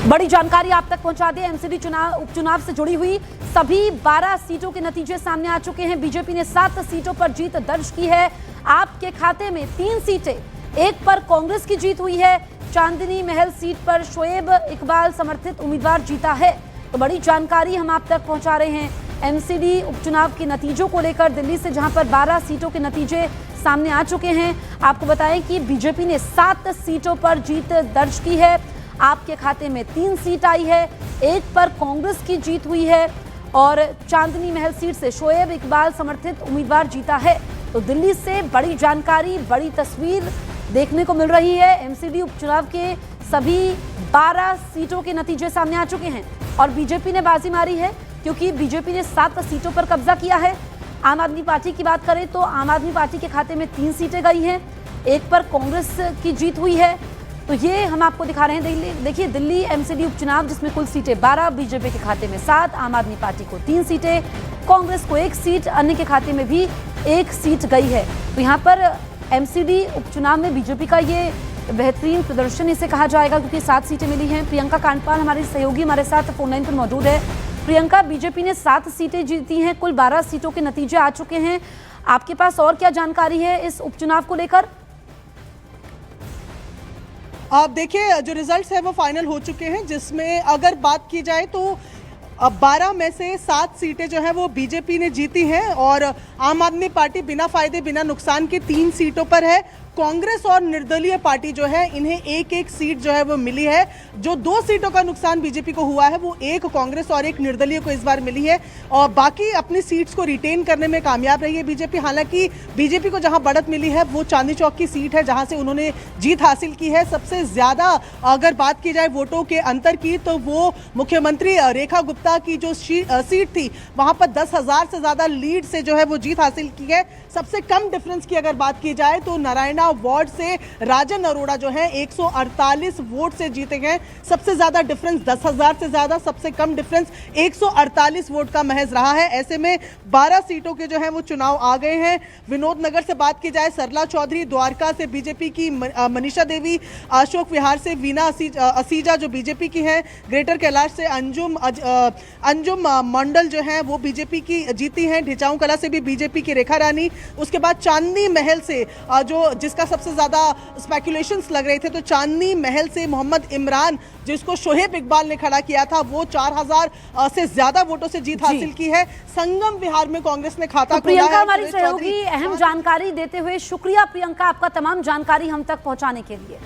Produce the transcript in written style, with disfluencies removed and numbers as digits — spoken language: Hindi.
बड़ी जानकारी आप तक पहुंचा दें। एमसीडी उपचुनाव से जुड़ी हुई सभी 12 सीटों के नतीजे सामने आ चुके हैं। बीजेपी ने 7 सीटों पर जीत दर्ज की है। आपके खाते में 3 सीटें, एक पर कांग्रेस की जीत हुई है। चांदनी महल सीट पर शोएब इकबाल समर्थित उम्मीदवार जीता है। तो बड़ी जानकारी हम आप तक पहुंचा रहे हैं एमसीडी उपचुनाव के नतीजों को लेकर दिल्ली से, जहां पर 12 सीटों के नतीजे सामने आ चुके हैं। आपको बताएं कि बीजेपी ने 7 सीटों पर जीत दर्ज की है। आपके खाते में 3 सीट आई है, एक पर कांग्रेस की जीत हुई है और चांदनी महल सीट से शोएब इकबाल समर्थित उम्मीदवार जीता है। तो दिल्ली से बड़ी जानकारी, बड़ी तस्वीर देखने को मिल रही है। एमसीडी उपचुनाव के सभी 12 सीटों के नतीजे सामने आ चुके हैं और बीजेपी ने बाजी मारी है, क्योंकि बीजेपी ने 7 सीटों पर कब्जा किया है। आम आदमी पार्टी की बात करें तो आम आदमी पार्टी के खाते में 3 सीटें गई हैं, एक पर कांग्रेस की जीत हुई है। तो ये हम आपको दिखा रहे हैं। देखिए, दिल्ली एमसीडी उपचुनाव जिसमें कुल सीटें 12, बीजेपी के खाते में 7, आम आदमी पार्टी को 3 सीटें, कांग्रेस को 1 सीट, अन्य के खाते में भी 1 सीट गई है। तो यहाँ पर एमसीडी उपचुनाव में बीजेपी का ये बेहतरीन प्रदर्शन इसे कहा जाएगा, क्योंकि 7 सीटें मिली हैं। प्रियंका कांडपाल हमारी सहयोगी हमारे साथ फोन लाइन पर मौजूद है। प्रियंका, बीजेपी ने 7 सीटें जीती हैं, कुल 12 सीटों के नतीजे आ चुके हैं। आपके पास और क्या जानकारी है इस उपचुनाव को लेकर? आप देखिए, जो रिजल्ट्स है वो फाइनल हो चुके हैं, जिसमें अगर बात की जाए तो 12 में से 7 सीटें जो है वो बीजेपी ने जीती हैं और आम आदमी पार्टी बिना फायदे बिना नुकसान के 3 सीटों पर है। कांग्रेस और निर्दलीय पार्टी जो है इन्हें 1-1 सीट जो है वो मिली है। जो 2 सीटों का नुकसान बीजेपी को हुआ है वो 1 कांग्रेस और 1 निर्दलीय को इस बार मिली है और बाकी अपनी सीट्स को रिटेन करने में कामयाब रही है बीजेपी। हालांकि बीजेपी को जहां बढ़त मिली है वो चांदनी चौक की सीट है, जहां से उन्होंने जीत हासिल की है। सबसे ज्यादा अगर बात की जाए वोटों के अंतर की तो वो मुख्यमंत्री रेखा गुप्ता की जो सीट थी वहां पर 10,000 से ज्यादा लीड से जो है वो जीत हासिल की है। सबसे कम डिफरेंस की अगर बात की जाए तो नारायणा वार्ड से राजन अरोड़ा जो है 148 वोट से जीते गए। सबसे ज्यादा डिफरेंस 10,000 से ज्यादा, सबसे कम डिफरेंस 148 वोट का महज रहा है। ऐसे में 12 सीटों के जो है वो चुनाव आ गए हैं। विनोद नगर से बात की जाए, सरला चौधरी, द्वारका से बीजेपी की मनीषा देवी, अशोक विहार से वीना असीजा जो बीजेपी की हैं, ग्रेटर कैलाश से अंजुम मंडल जो है वो बीजेपी की जीती हैं, ढिचाऊ कला से भी बीजेपी की रेखा रानी। उसके बाद चांदनी महल से जो जिसका सबसे ज्यादा स्पेकुलेशंस लग रहे थे, तो चांदनी महल से मोहम्मद इमरान जिसको शोएब इकबाल ने खड़ा किया था वो 4,000 से ज्यादा वोटों से जीत हासिल की है। संगम विहार में कांग्रेस ने खाता खोला है। प्रियंका हमारी सहयोगी अहम जानकारी देते हुए शुक्रिया प्रियंका, आपका तमाम जानकारी हम तक पहुंचाने के लिए।